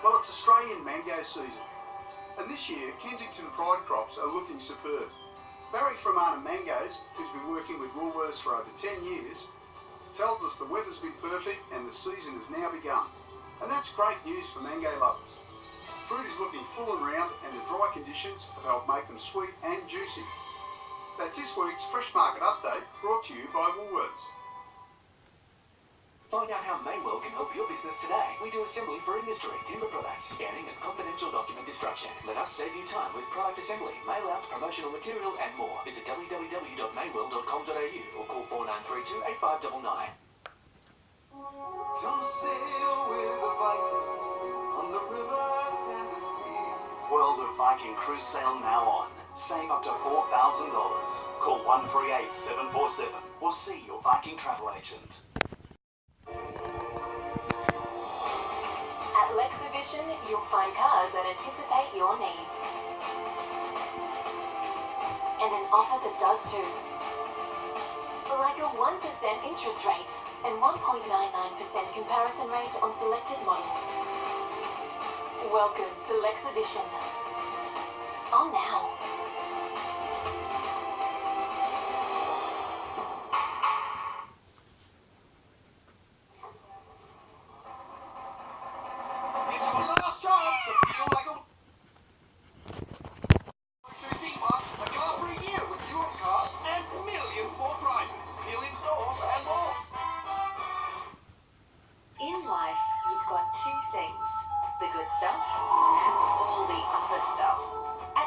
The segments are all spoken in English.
Well, it's Australian mango season, and this year Kensington Pride crops are looking superb. Barry from Arnhem Mangoes, who's been working with Woolworths for over 10 years, tells us the weather's been perfect and the season has now begun. And that's great news for mango lovers. Fruit is looking full and round, and the dry conditions have helped make them sweet and juicy. That's this week's Fresh Market Update, brought to you by Woolworths. Find out how Maywell can help your business today. We do assembly for industry, timber products, scanning and confidential document destruction. Let us save you time with product assembly, mail-outs, promotional material and more. Visit www.maywell.com.au or call 4932 8599. Come sail with the Vikings on the rivers and the sea. World of Viking cruise sale now on. Save up to $4,000. Call 138747 or see your Viking travel agent. At Lexhibition, you'll find cars that anticipate your needs. And an offer that does too. Like a 1% interest rate and 1.99% comparison rate on selected models. Welcome to Lexhibition. On now.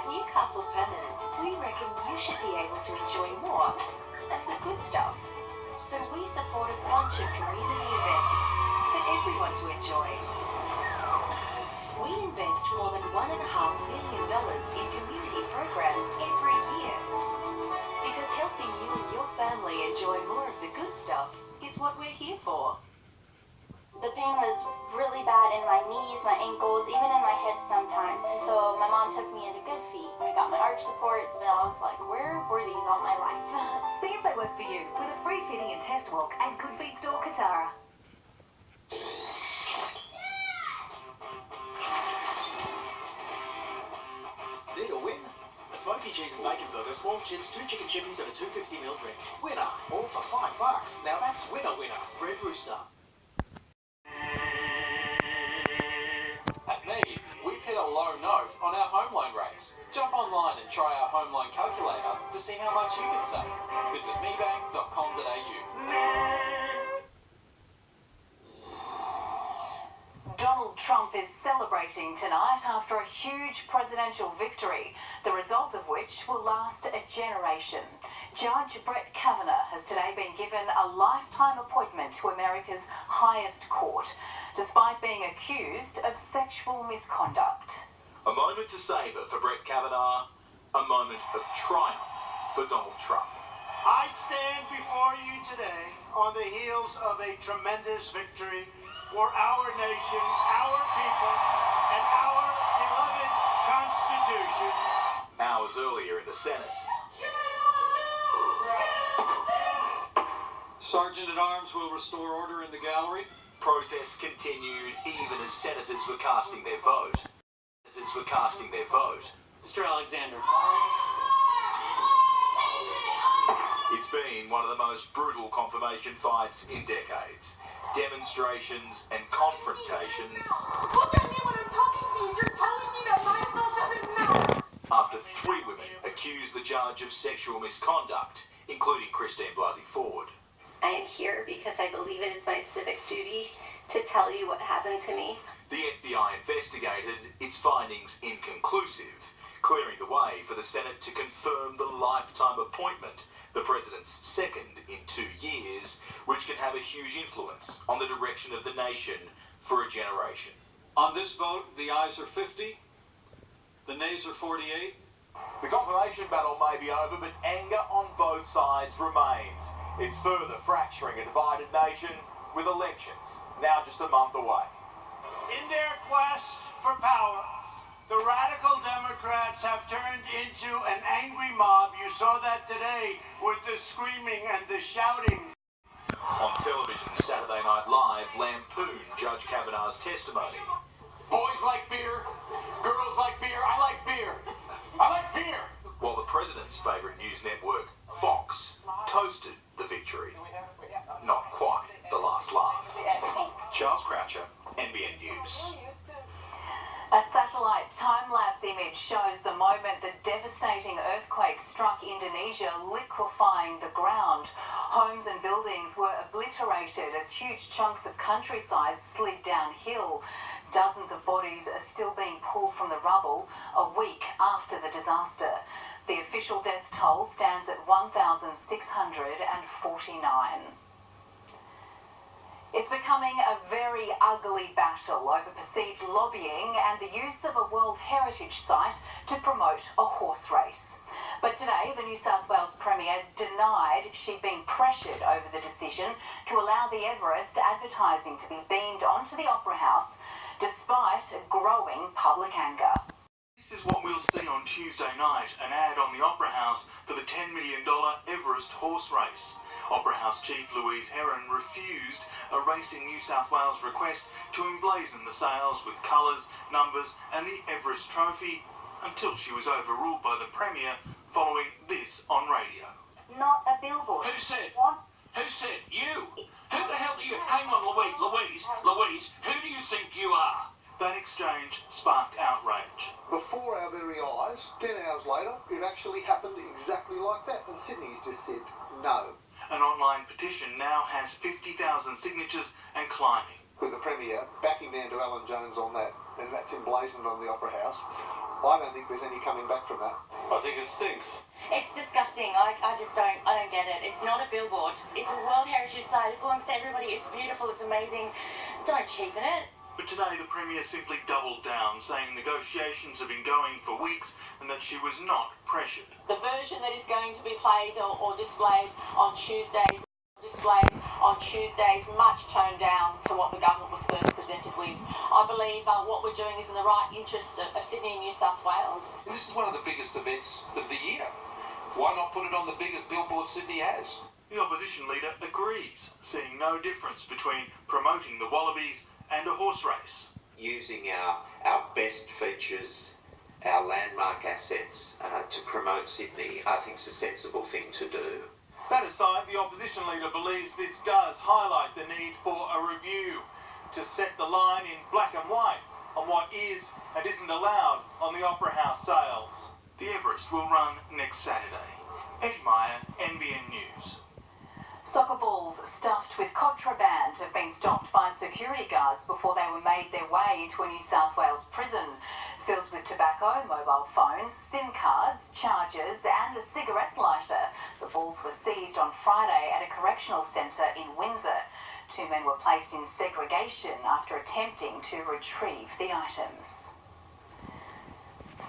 Newcastle Permanent, we reckon you should be able to enjoy more of the good stuff. So we support a bunch of community events for everyone to enjoy. We invest more than $1.5 million in community programs every year. Because helping you and your family enjoy more of the good stuff is what we're here for. The pain was really bad in my knees, my ankles, even in my hips sometimes. And so my mom took me into Good Feet. I got my arch supports, and I was like, where were these all my life? See if they work for you with a free fitting and test walk at Good Feet store, Katara. Need a win? A smoky cheese and bacon burger, small chips, 2 chicken chippies and a 250ml drink. Winner! All for $5. Now that's winner. Red Rooster. At Neve, we've hit a low note on our home loan rates. Jump online and try our home loan calculator to see how much you can save. Visit mebank.com.au. Donald Trump is celebrating tonight after a huge presidential victory, the result of which will last a generation. Judge Brett Kavanaugh has today been given a lifetime appointment to America's highest court, despite being accused of sexual misconduct. A moment to savour for Brett Kavanaugh, a moment of triumph for Donald Trump. I stand before you today on the heels of a tremendous victory for our nation, our people, and our beloved Constitution. Hours earlier in the Senate. Sergeant-at-Arms will restore order in the gallery. Protests continued even as senators were casting their vote. Mr. Alexander. It's been one of the most brutal confirmation fights in decades. Demonstrations and confrontations. Look at me when I'm talking to you. You're telling me that my thoughts doesn't matter. After 3 women accused the judge of sexual misconduct, including Christine Blasey Ford. I am here because I believe it is my civic duty to tell you what happened to me. The FBI investigated, its findings inconclusive, clearing the way for the Senate to confirm the lifetime appointment, the president's second in 2 years, which can have a huge influence on the direction of the nation for a generation. On this vote, the ayes are 50, the nays are 48. The confirmation battle may be over, but anger on both sides remains. It's further fracturing a divided nation with elections now just a month away. In their quest for power, the radical Democrats have turned into an angry mob. You saw that today with the screaming and the shouting. On television, Saturday Night Live lampooned Judge Kavanaugh's testimony. Boys like beer, girls like beer, I like beer. I like beer. While the president's favourite news network, Fox, toasted the victory. Not quite the last laugh. Charles Croucher, NBN News. A satellite time-lapse image shows the moment the devastating earthquake struck Indonesia, liquefying the ground. Homes and buildings were obliterated as huge chunks of countryside slid downhill. Dozens of bodies are still being pulled from the rubble a week after the disaster. The official death toll stands at 1,649. It's becoming a very ugly battle over perceived lobbying and the use of a World Heritage Site to promote a horse race. But today, the New South Wales Premier denied she'd been pressured over the decision to allow the Everest advertising to be beamed onto the Opera House, despite growing public anger. This is what we'll see on Tuesday night, an ad on the Opera House for the $10 million Everest horse race. Opera House Chief Louise Heron refused a Racing New South Wales request to emblazon the sails with colours, numbers and the Everest trophy until she was overruled by the Premier following this on radio. Not a billboard. Who said? What? Who said? You? Who the hell do you... Hang on, Louise, who do you think you are? That exchange sparked outrage. Before our very eyes, 10 hours later, it actually happened exactly like that, and Sydney's just said no. An online petition now has 50,000 signatures and climbing. With the Premier backing down to Alan Jones on that, and that's emblazoned on the Opera House, I don't think there's any coming back from that. I think it stinks. It's disgusting. I don't get it. It's not a billboard. It's a World Heritage Site. It belongs to everybody. It's beautiful. It's amazing. Don't cheapen it. But today the Premier simply doubled down, saying negotiations have been going for weeks and that she was not pressured. The version that is going to be played or displayed on Tuesdays, much toned down to what the government was first presented with. I believe what we're doing is in the right interest of Sydney and New South Wales. And this is one of the biggest events of the year. Why not put it on the biggest billboard Sydney has? The opposition leader agrees, seeing no difference between promoting the Wallabies and a horse race. Using our best features, our landmark assets to promote Sydney, I think is a sensible thing to do. That aside, the opposition leader believes this does highlight the need for a review to set the line in black and white on what is and isn't allowed on the Opera House sales. The Everest will run next Saturday. Eddie Meyer, NBN News. Soccer balls stuffed with contraband have been stopped by security guards before they were made their way into a New South Wales prison. Filled with tobacco, mobile phones, SIM cards, chargers and a cigarette lighter. The balls were seized on Friday at a correctional centre in Windsor. 2 men were placed in segregation after attempting to retrieve the items.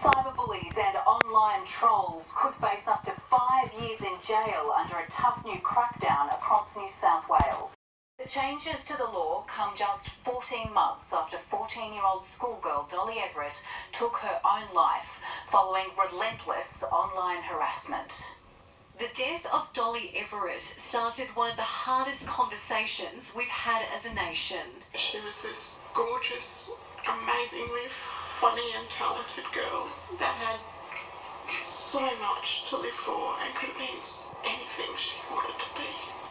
Cyberbullies and online trolls could face up to 5 years in jail under a tough new crackdown across New South Wales. The changes to the law come just 14 months after 14-year-old schoolgirl Dolly Everett took her own life following relentless online harassment. The death of Dolly Everett started one of the hardest conversations we've had as a nation. She was this gorgeous, amazingly funny and talented girl that had so much to live for and could have been anything she wanted to be.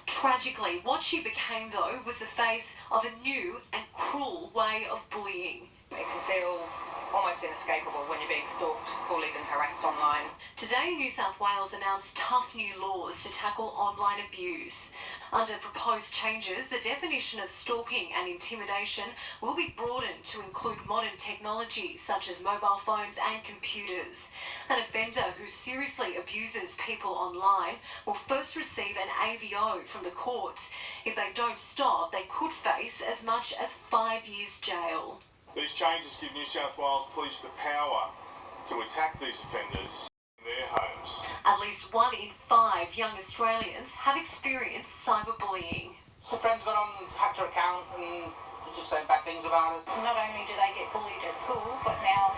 Tragically, what she became, though, was the face of a new and cruel way of bullying. It can feel almost inescapable when you're being stalked, bullied and harassed online. Today, New South Wales announced tough new laws to tackle online abuse. Under proposed changes, the definition of stalking and intimidation will be broadened to include modern technology such as mobile phones and computers. An offender who seriously abuses people online will first receive an AVO from the courts. If they don't stop, they could face as much as 5 years jail. These changes give New South Wales Police the power to attack these offenders in their homes. At least 1 in 5 young Australians have experienced cyberbullying. So friends got on, hacked her account and just saying bad things about us. Not only do they get bullied at school, but now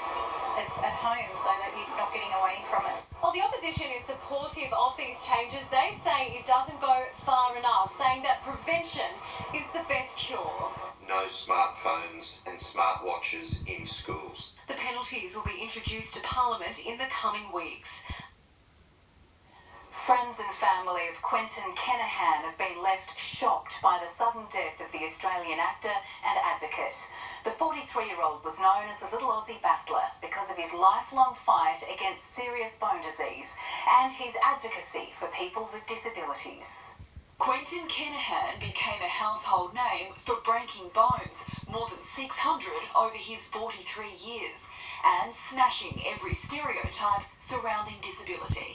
it's at home so that you're not getting away from it. While the opposition is supportive of these changes, they say it doesn't go far enough, saying that prevention is the best cure. No smartphones and smartwatches in schools. The penalties will be introduced to Parliament in the coming weeks. Friends and family of Quentin Kenihan have been left shocked by the sudden death of the Australian actor and advocate. The 43-year-old was known as the Little Aussie Battler because of his lifelong fight against serious bone disease and his advocacy for people with disabilities. Quentin Kenihan became a household name for breaking bones, more than 600 over his 43 years, and smashing every stereotype surrounding disability.